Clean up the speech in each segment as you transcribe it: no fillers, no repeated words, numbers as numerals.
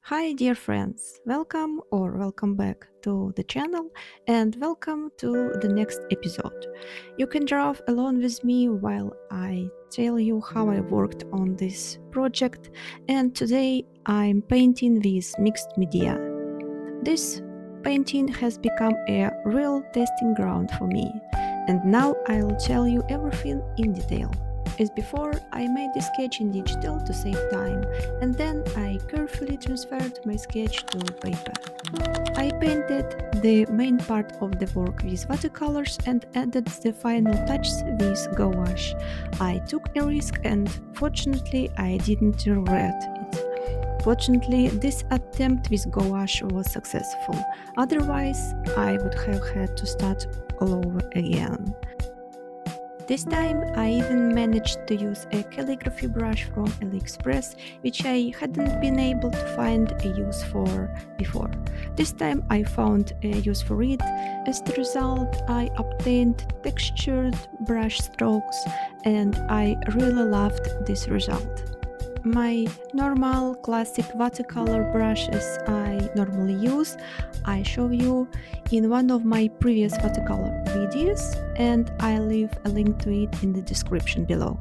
Hi dear friends, welcome back to the channel and welcome to the next episode. You can draw along with me while I tell you how I worked on this project, and today I'm painting with mixed media. This painting has become a real testing ground for me, and now I'll tell you everything in detail. As before, I made the sketch in digital to save time, and then I carefully transferred my sketch to paper. I painted the main part of the work with watercolors and added the final touches with gouache. I took a risk and fortunately I didn't regret it. Fortunately, this attempt with gouache was successful, otherwise I would have had to start all over again. This time I even managed to use a calligraphy brush from AliExpress, which I hadn't been able to find a use for before. This time I found a use for it. As a result, I obtained textured brush strokes and I really loved this result. My normal classic watercolor brushes I normally use, I show you in one of my previous watercolor videos, and I'll leave a link to it in the description below.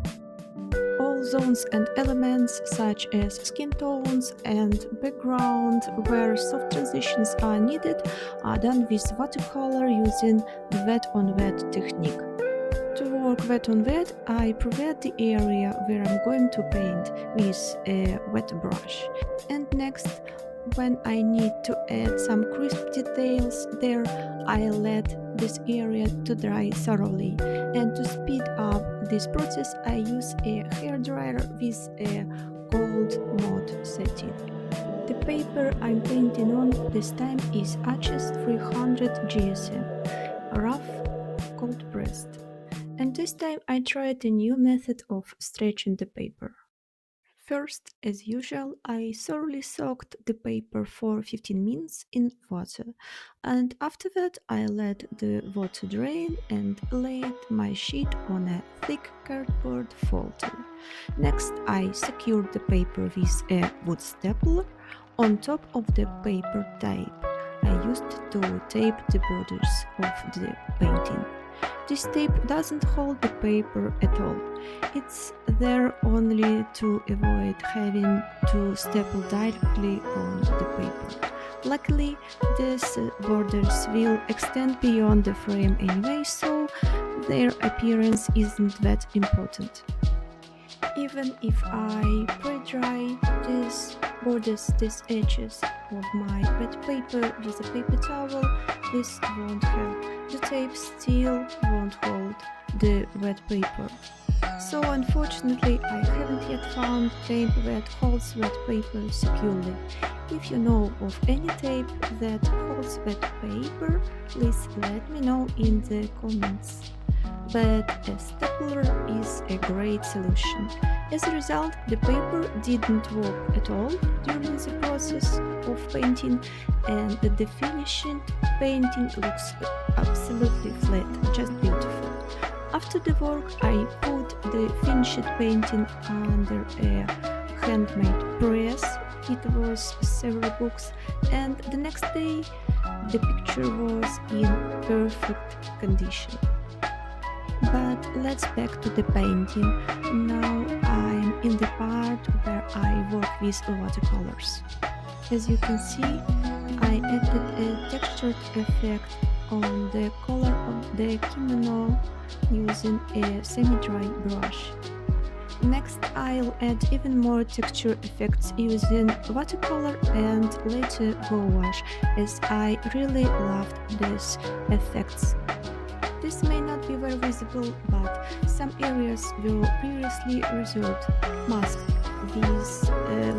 All zones and elements such as skin tones and background where soft transitions are needed are done with watercolor using the wet on wet technique. To work wet on wet, I prepare the area where I'm going to paint with a wet brush. And next, when I need to add some crisp details there, I let this area to dry thoroughly. And to speed up this process, I use a hairdryer with a gold mode setting. The paper I'm painting on this time is Arches 300 GSM, rough, cold pressed. And this time I tried a new method of stretching the paper. First, as usual, I thoroughly soaked the paper for 15 minutes in water, and after that I let the water drain and laid my sheet on a thick cardboard folder. Next, I secured the paper with a wood stapler on top of the paper tape I used to tape the borders of the painting. This tape doesn't hold the paper at all. It's there only to avoid having to staple directly on the paper. Luckily, these borders will extend beyond the frame anyway, so their appearance isn't that important. Even if I pre-dry these borders, these edges of my wet paper with a paper towel, this won't help. The tape still won't hold the wet paper. So unfortunately, I haven't yet found tape that holds wet paper securely. If you know of any tape that holds wet paper, please let me know in the comments. But a stapler is a great solution. As a result, the paper didn't warp at all during the process of painting, and the finishing painting looks absolutely flat, just beautiful. After the work, I put the finished painting under a handmade press. It was several books, and the next day the picture was in perfect condition. But let's back to the painting. Now I'm in the part where I work with watercolors. As you can see, I added a textured effect on the color of the kimono using a semi-dry brush. Next, I'll add even more texture effects using watercolor and later gouache, as I really loved these effects. This may not be very visible, but some areas were previously reserved, masked with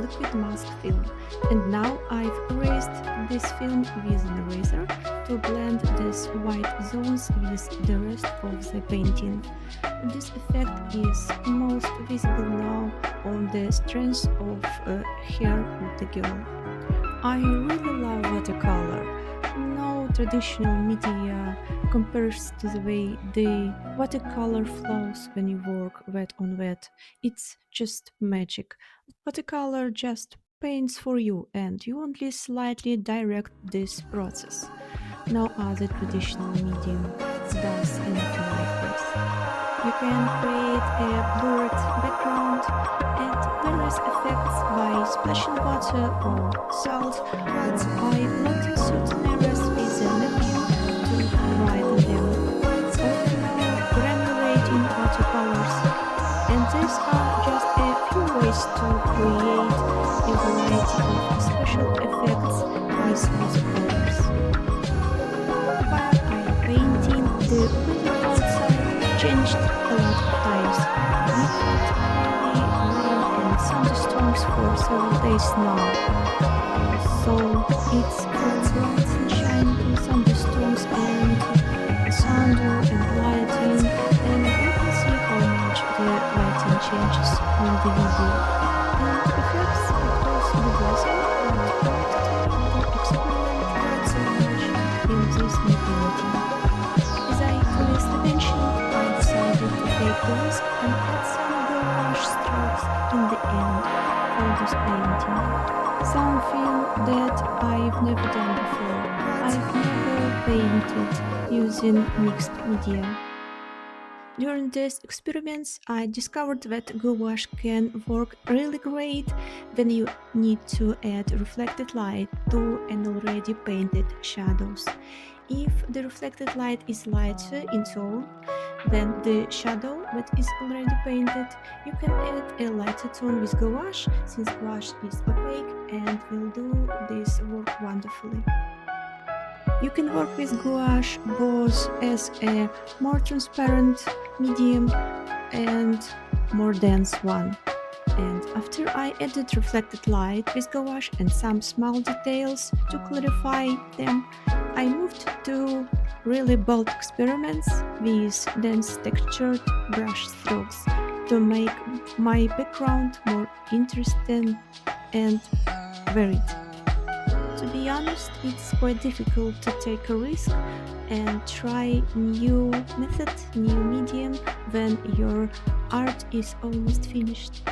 liquid mask film, and now I've erased this film with an eraser to blend these white zones with the rest of the painting. This effect is most visible now on the strands of hair of the girl. I really love watercolor. No traditional media compares to the way the watercolor flows when you work wet on wet. It's just magic. Watercolor just paints for you and you only slightly direct this process. No other traditional medium does anything like this. You can create a blurred background, add various effects by splashing water or salt, or by blending certain areas with a napkin to brighten them, or granulating watercolors. And these are just a few ways to create a variety of special effects with watercolors. While I'm painting, the weather outside changed a lot of times. We've had heavy rain and thunderstorms for several days now. So it's from bright sunshine to thunderstorms and thunder and lightning, and you can see how much the lighting changes on the video. And perhaps because the weather and the experiment so much in this new painting. As I previously mentioned, I decided to take the risk and add some gouache strokes in the end for this painting. Something that I've never done before. I've never painted using mixed media. During these experiments, I discovered that gouache can work really great when you need to add reflected light to an already painted shadows. If the reflected light is lighter in tone than the shadow that is already painted, you can add a lighter tone with gouache, since gouache is opaque and will do this work wonderfully. You can work with gouache both as a more transparent medium and more dense one. And after I added reflected light with gouache and some small details to clarify them, I moved to really bold experiments with dense textured brush strokes to make my background more interesting and varied. To be honest, it's quite difficult to take a risk and try new method, new medium when your art is almost finished.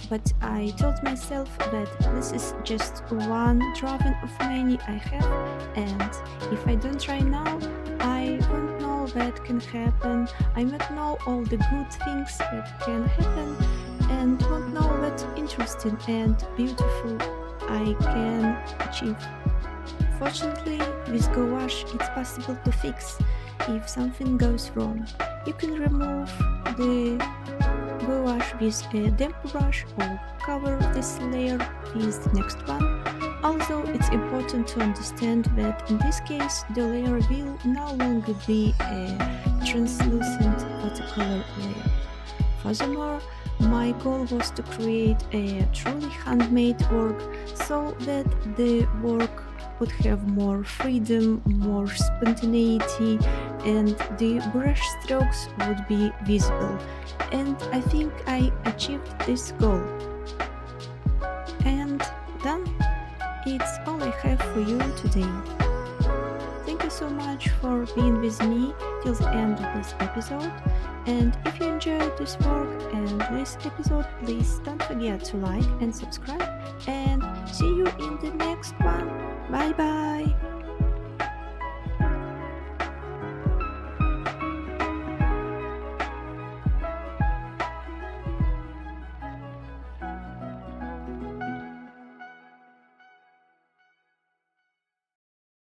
But I told myself that this is just one drawing of many I have, and if I don't try now, I won't know that can happen. I won't know all the good things that can happen, and won't know what interesting and beautiful I can achieve. Fortunately, with gouache it's possible to fix if something goes wrong. You can remove the gouache with a damp brush or cover this layer with the next one. Also, it's important to understand that in this case the layer will no longer be a translucent watercolor layer. Furthermore, my goal was to create a truly handmade work so that the work would have more freedom, more spontaneity, and the brush strokes would be visible. And I think I achieved this goal. And then it's all I have for you today. Thank you so much for being with me till the end of this episode. And if you enjoyed this work and this episode, please don't forget to like and subscribe. And see you in the next one. Bye bye.